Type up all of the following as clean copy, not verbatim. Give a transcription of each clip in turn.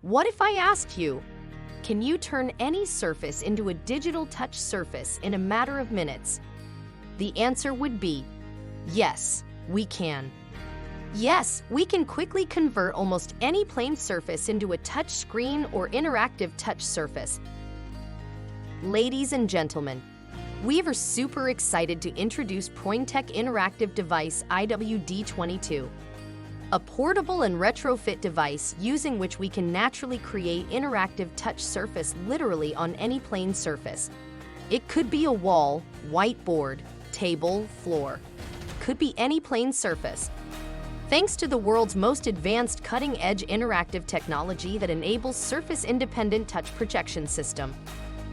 What if I asked you, can you turn any surface into a digital touch surface in a matter of minutes? The answer would be, yes, we can. Yes, we can quickly convert almost any plain surface into a touch screen or interactive touch surface. Ladies and gentlemen, we are super excited to introduce Prointek Interactive Device IWD-22, a portable and retrofit device using which we can naturally create interactive touch surface literally on any plain surface. It could be a wall, whiteboard, table, floor. Could be any plain surface. Thanks to the world's most advanced cutting-edge interactive technology that enables surface-independent touch projection system,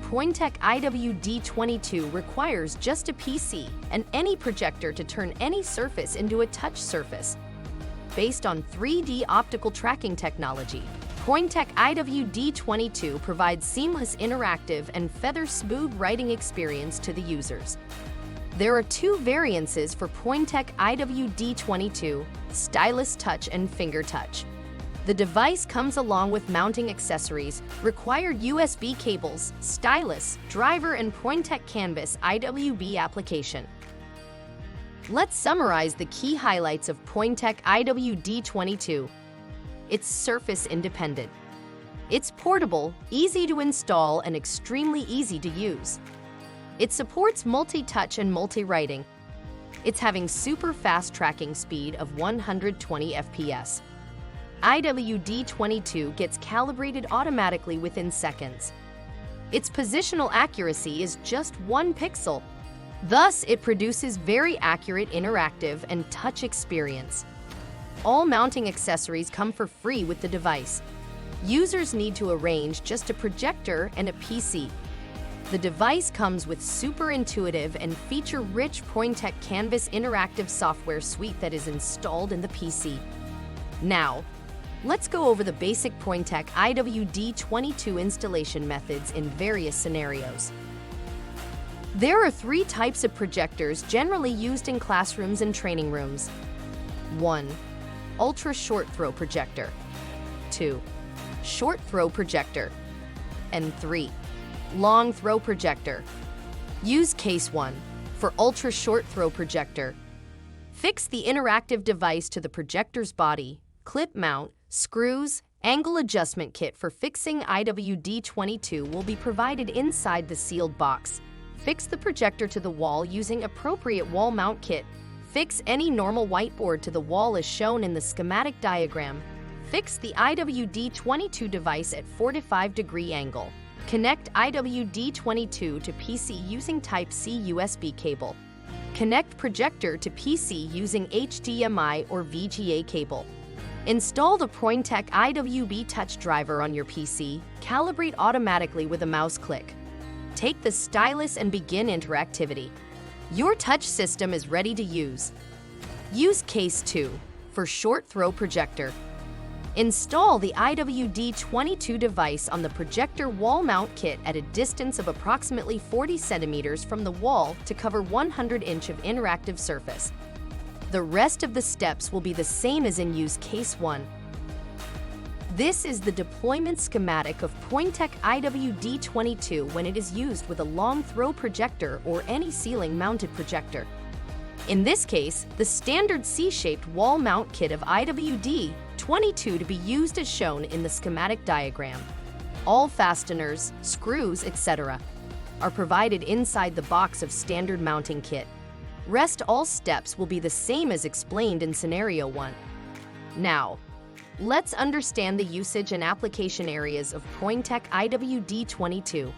Prointek IWD-22 requires just a PC and any projector to turn any surface into a touch surface. Based on 3D optical tracking technology, Prointek IWD-22 provides seamless interactive and feather-smooth writing experience to the users. There are two variances for Prointek IWD-22, Stylus Touch and Finger Touch. The device comes along with mounting accessories, required USB cables, stylus, driver, and Prointek Canvas IWB application. Let's summarize the key highlights of Prointek IWD-22. It's surface independent. It's portable, easy to install, and extremely easy to use. It supports multi-touch and multi-writing. It's having super fast tracking speed of 120 FPS. IWD-22 gets calibrated automatically within seconds. Its positional accuracy is just 1 pixel. Thus, it produces very accurate interactive and touch experience. All mounting accessories come for free with the device. Users need to arrange just a projector and a PC. The device comes with super intuitive and feature-rich Prointek Canvas interactive software suite that is installed in the PC. Now, let's go over the basic Prointek IWD-22 installation methods in various scenarios. There are 3 types of projectors generally used in classrooms and training rooms. 1. Ultra short throw projector. 2. Short throw projector. And 3. Long throw projector. Use case 1 for ultra short throw projector. Fix the interactive device to the projector's body, clip mount, screws, angle adjustment kit for fixing IWD-22 will be provided inside the sealed box. Fix the projector to the wall using appropriate wall mount kit. Fix any normal whiteboard to the wall as shown in the schematic diagram. Fix the IWD-22 device at 45-degree angle. Connect IWD-22 to PC using Type-C USB cable. Connect projector to PC using HDMI or VGA cable. Install the Prointek IWB Touch driver on your PC. Calibrate automatically with a mouse click. Take the stylus and begin interactivity. Your touch system is ready to use. Use case 2 for short throw projector. Install the IWD-22 device on the projector wall mount kit at a distance of approximately 40 centimeters from the wall to cover 100 inch of interactive surface. The rest of the steps will be the same as in use case 1. This is the deployment schematic of Prointek IWD-22 when it is used with a long throw projector or any ceiling mounted projector. In this case, the standard C-shaped wall mount kit of IWD-22 to be used as shown in the schematic diagram. All fasteners, screws, etc. are provided inside the box of standard mounting kit. Rest all steps will be the same as explained in scenario 1. Now, let's understand the usage and application areas of Prointek IWD-22.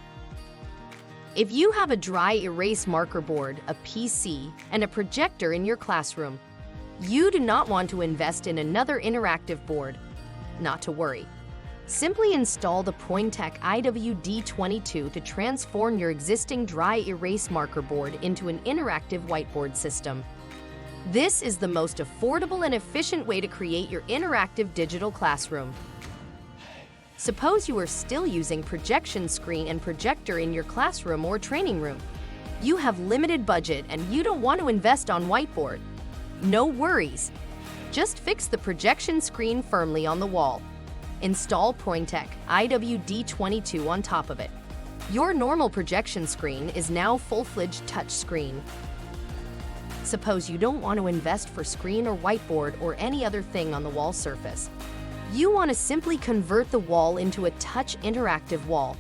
If you have a dry erase marker board, a PC, and a projector in your classroom, you do not want to invest in another interactive board. Not to worry. Simply install the Prointek IWD-22 to transform your existing dry erase marker board into an interactive whiteboard system. This is the most affordable and efficient way to create your interactive digital classroom. Suppose you are still using projection screen and projector in your classroom or training room. You have limited budget and you don't want to invest on whiteboard. No worries. Just fix the projection screen firmly on the wall. Install Prointek IWD-22 on top of it. Your normal projection screen is now full-fledged touch screen. Suppose you don't want to invest for screen or whiteboard or any other thing on the wall surface. You want to simply convert the wall into a touch interactive wall.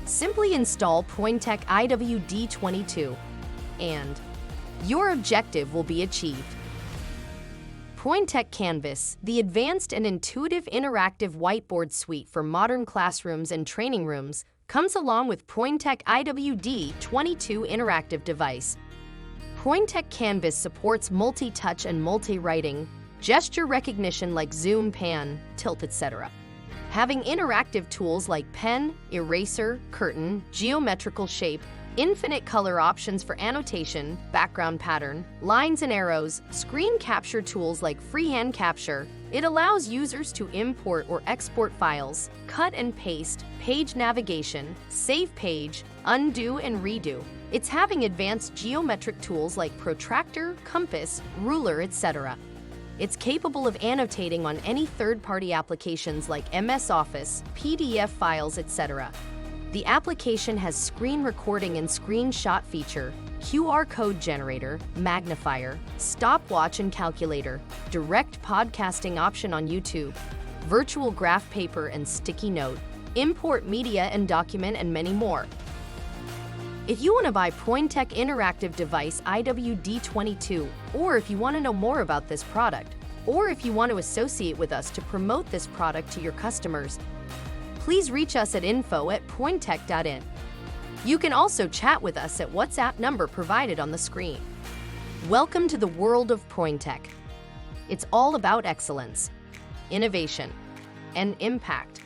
Simply install Prointek IWD-22 and your objective will be achieved. Prointek Canvas, the advanced and intuitive interactive whiteboard suite for modern classrooms and training rooms, comes along with Prointek IWD-22 interactive device. Prointek Canvas supports multi-touch and multi-writing, gesture recognition like zoom, pan, tilt, etc. Having interactive tools like pen, eraser, curtain, geometrical shape, infinite color options for annotation, background pattern, lines and arrows, screen capture tools like freehand capture. It allows users to import or export files, cut and paste, page navigation, save page, undo and redo. It's having advanced geometric tools like protractor, compass, ruler, etc. It's capable of annotating on any third-party applications like MS Office, PDF files, etc. The application has screen recording and screenshot feature, QR code generator, magnifier, stopwatch and calculator, direct podcasting option on YouTube, virtual graph paper and sticky note, import media and document, and many more. If you want to buy Prointek Interactive Device IWD-22, or if you want to know more about this product, or if you want to associate with us to promote this product to your customers, please reach us at info@prointek.in. You can also chat with us at WhatsApp number provided on the screen. Welcome to the world of Prointek. It's all about excellence, innovation, and impact.